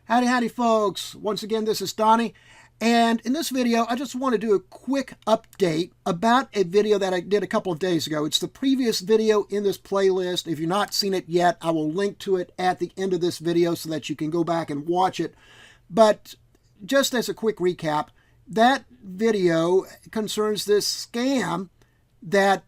Howdy, howdy, folks. Once again, this is Donnie. And in this video, I just want to do a quick update about a video that I did a couple of days ago. It's the previous video in this playlist. If you've not seen it yet, I will link to it at the end of this video so that you can go back and watch it. But just as a quick recap, that video concerns this scam that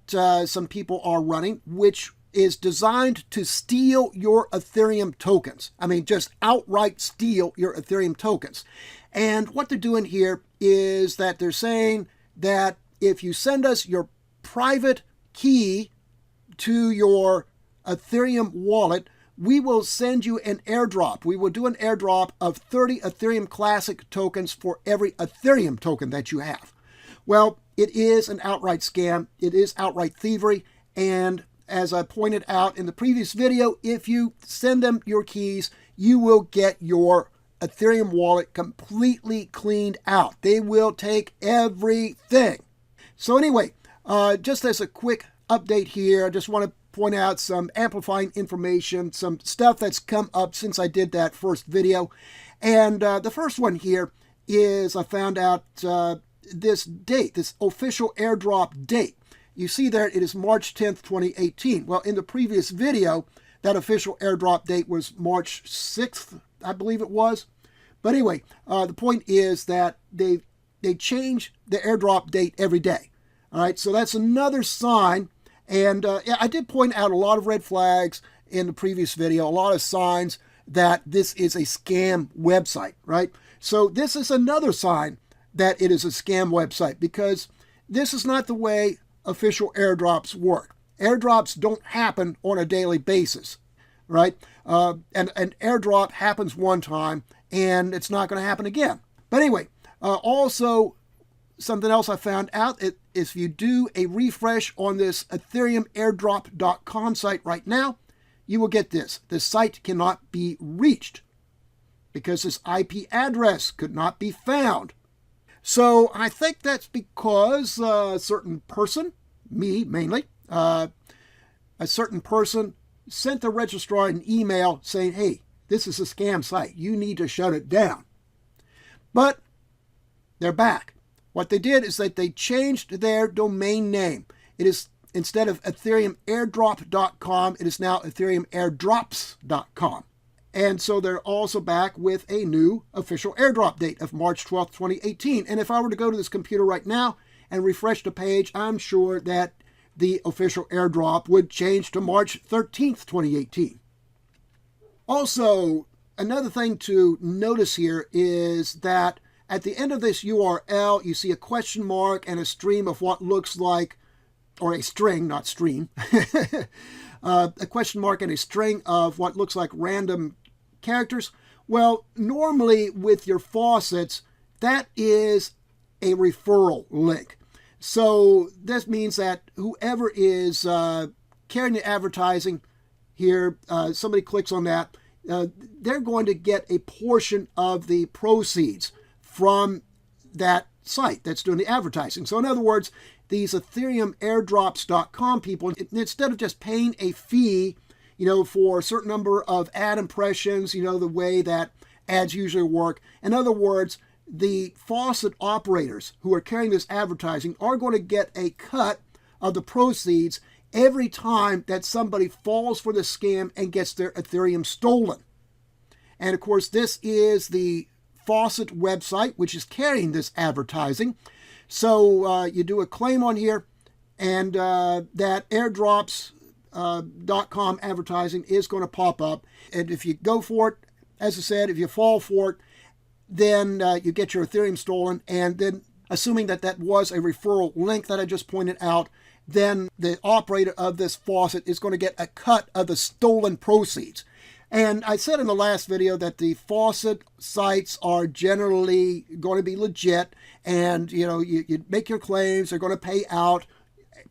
some people are running, which is designed to steal your Ethereum tokens. I mean, just outright steal your Ethereum tokens. And what they're doing here is that they're saying that if you send us your private key to your Ethereum wallet, we will send you an airdrop. We will do an airdrop of 30 Ethereum Classic tokens for every Ethereum token that you have. Well, it is an outright scam. It is outright thievery. And as I pointed out in the previous video, if you send them your keys, you will get your Ethereum wallet completely cleaned out. They will take everything. So anyway, just as a quick update here, I just want to point out some amplifying information, some stuff that's come up since I did that first video. And the first one here is I found out this date, this official airdrop date. You see there, it is March 10th, 2018. Well, in the previous video, that official airdrop date was March 6th, I believe it was. But anyway, the point is that they change the airdrop date every day. All right, so that's another sign. And I did point out a lot of red flags in the previous video, a lot of signs that this is a scam website, right? So this is another sign that it is a scam website, because this is not the way official airdrops work. Airdrops don't happen on a daily basis, right? And an airdrop happens one time and it's not going to happen again. But anyway, also something else I found out, if you do a refresh on this ethereumairdrop.com site right now, you will get this. The site cannot be reached because this IP address could not be found. So I think that's because a certain person, me mainly, a certain person sent the registrar an email saying, hey, this is a scam site. You need to shut it down. But they're back. What they did is that they changed their domain name. It is, instead of ethereumairdrop.com, it is now ethereumairdrops.com. And so they're also back with a new official airdrop date of March 12th, 2018. And if I were to go to this computer right now and refresh the page, I'm sure that the official airdrop would change to March 13th, 2018. Also, another thing to notice here is that at the end of this URL, you see a question mark and a stream of what looks like, or a string, not stream, a question mark and a string of what looks like random characters. Well, normally with your faucets, that is a referral link. So this means that whoever is carrying the advertising here, somebody clicks on that, they're going to get a portion of the proceeds from that site that's doing the advertising. So in other words, these ethereumairdrops.com people, instead of just paying a fee, for a certain number of ad impressions, the way that ads usually work. In other words, the faucet operators who are carrying this advertising are going to get a cut of the proceeds every time that somebody falls for the scam and gets their Ethereum stolen. And of course, this is the Fawcett website, which is carrying this advertising. So you do a claim on here, and that airdrops.com advertising is going to pop up. And if you go for it, as I said, if you fall for it, then you get your Ethereum stolen. And then, assuming that that was a referral link that I just pointed out, then the operator of this faucet is going to get a cut of the stolen proceeds. And I said in the last video that the faucet sites are generally going to be legit, and you make your claims, they're going to pay out.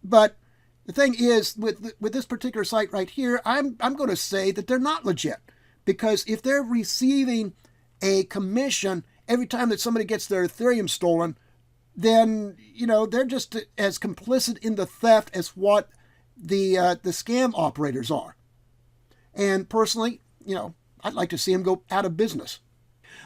But the thing is, with this particular site right here, I'm going to say that they're not legit, because if they're receiving a commission every time that somebody gets their Ethereum stolen, then they're just as complicit in the theft as what the scam operators are. And personally, I'd like to see them go out of business.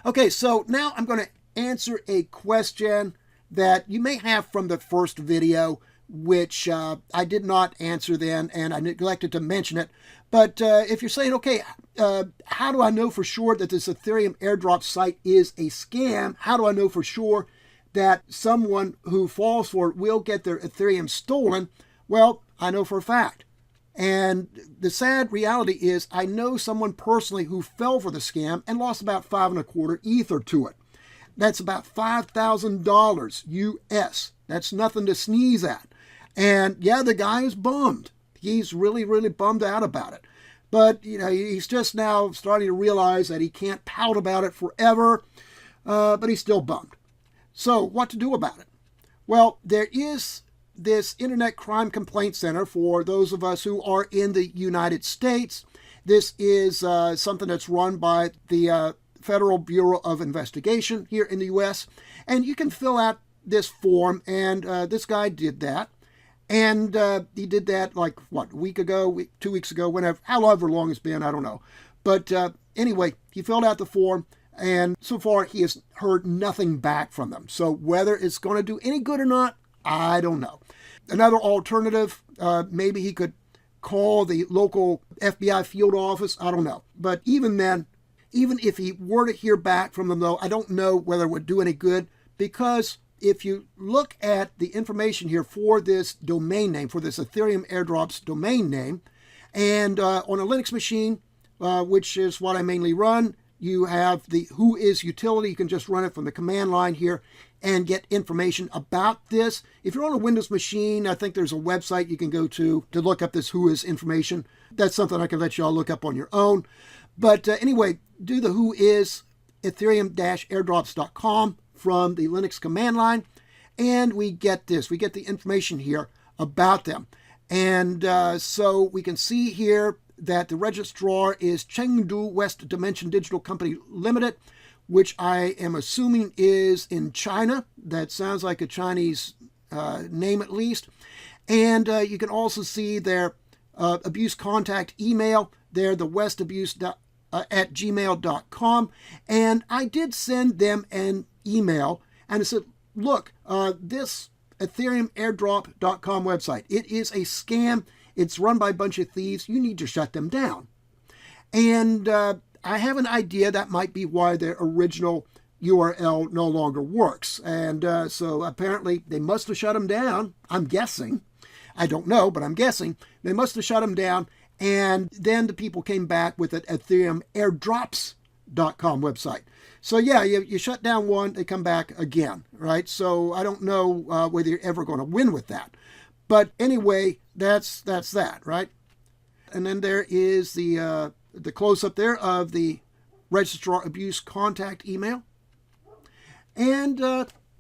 Okay, so now I'm going to answer a question that you may have from the first video, which I did not answer then, and I neglected to mention it. But if you're saying, okay, how do I know for sure that this Ethereum airdrop site is a scam? How do I know for sure that someone who falls for it will get their Ethereum stolen? Well, I know for a fact. And the sad reality is I know someone personally who fell for the scam and lost about 5.25 Ether to it. That's about $5,000 US. That's nothing to sneeze at. And yeah, the guy is bummed. He's really, really bummed out about it. But, you know, he's just now starting to realize that he can't pout about it forever, but he's still bummed. So what to do about it? Well, there is this Internet Crime Complaint Center for those of us who are in the United States. This is something that's run by the Federal Bureau of Investigation here in the U.S. And you can fill out this form, and this guy did that. And he did that like, what, a week ago, 2 weeks ago, whenever, however long it's been, I don't know. But anyway, he filled out the form, and so far he has heard nothing back from them. So whether it's going to do any good or not, I don't know. Another alternative, maybe he could call the local FBI field office. I don't know. But even then, even if he were to hear back from them, though, I don't know whether it would do any good, because if you look at the information here for this domain name, for this Ethereum airdrops domain name, and on a Linux machine, which is what I mainly run, you have the Whois utility. You can just run it from the command line here and get information about this. If you're on a Windows machine, I think there's a website you can go to look up this Whois information. That's something I can let you all look up on your own. But anyway, do the Whois Ethereum-airdrops.com from the Linux command line, and we get this. We get the information here about them. And so we can see here that the registrar is Chengdu West Dimension Digital Company Limited, which I am assuming is in China. That sounds like a Chinese name at least. And you can also see their abuse contact email there, the westabuse@gmail.com. And I did send them an email, and I said, look, this EthereumAirdrop.com website, it is a scam. It's run by a bunch of thieves. You need to shut them down. And I have an idea that might be why their original URL no longer works. And so apparently they must have shut them down. I'm guessing. I don't know, but I'm guessing. They must have shut them down. And then the people came back with an EthereumAirdrops.com website. So yeah, you shut down one, they come back again, right? So I don't know whether you're ever going to win with that. But anyway, that's that, right? And then there is the close-up there of the registrar abuse contact email. And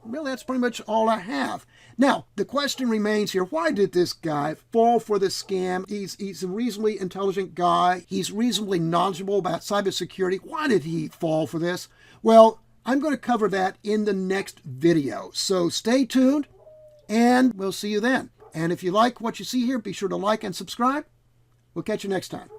really, that's pretty much all I have. Now, the question remains here, why did this guy fall for the scam? He's a reasonably intelligent guy. He's reasonably knowledgeable about cybersecurity. Why did he fall for this? Well, I'm going to cover that in the next video. So stay tuned, and we'll see you then. And if you like what you see here, be sure to like and subscribe. We'll catch you next time.